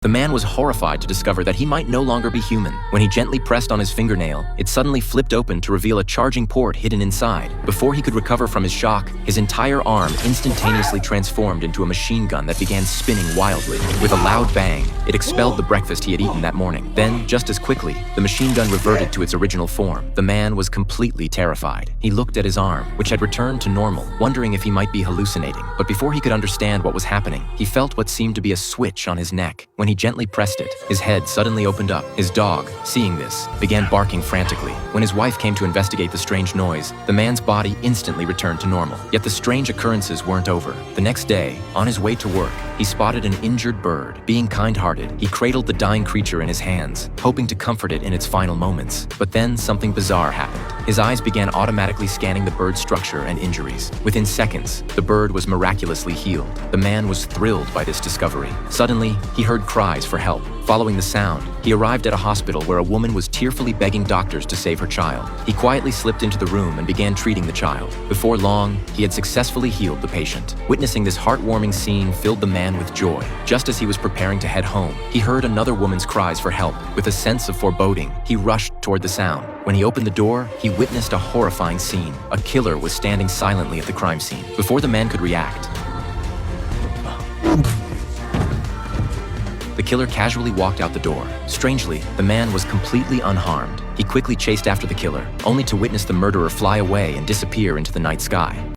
The man was horrified to discover that he might no longer be human. When he gently pressed on his fingernail, it suddenly flipped open to reveal a charging port hidden inside. Before he could recover from his shock, his entire arm instantaneously transformed into a machine gun that began spinning wildly. With a loud bang, it expelled the breakfast he had eaten that morning. Then, just as quickly, the machine gun reverted to its original form. The man was completely terrified. He looked at his arm, which had returned to normal, wondering if he might be hallucinating. But before he could understand what was happening, he felt what seemed to be a switch on his neck. When he gently pressed it, his head suddenly opened up. His dog, seeing this, began barking frantically. When his wife came to investigate the strange noise, the man's body instantly returned to normal. Yet the strange occurrences weren't over. The next day, on his way to work, he spotted an injured bird. Being kind-hearted, he cradled the dying creature in his hands, hoping to comfort it in its final moments. But then something bizarre happened. His eyes began automatically scanning the bird's structure and injuries. Within seconds, the bird was miraculously healed. The man was thrilled by this discovery. Suddenly, he heard cries for help. Following the sound, he arrived at a hospital where a woman was tearfully begging doctors to save her child. He quietly slipped into the room and began treating the child. Before long, he had successfully healed the patient. Witnessing this heartwarming scene filled the man with joy. Just as he was preparing to head home, he heard another woman's cries for help. With a sense of foreboding, he rushed toward the sound. When he opened the door, he witnessed a horrifying scene. A killer was standing silently at the crime scene. Before the man could react, the killer casually walked out the door. Strangely, the man was completely unharmed. He quickly chased after the killer, only to witness the murderer fly away and disappear into the night sky.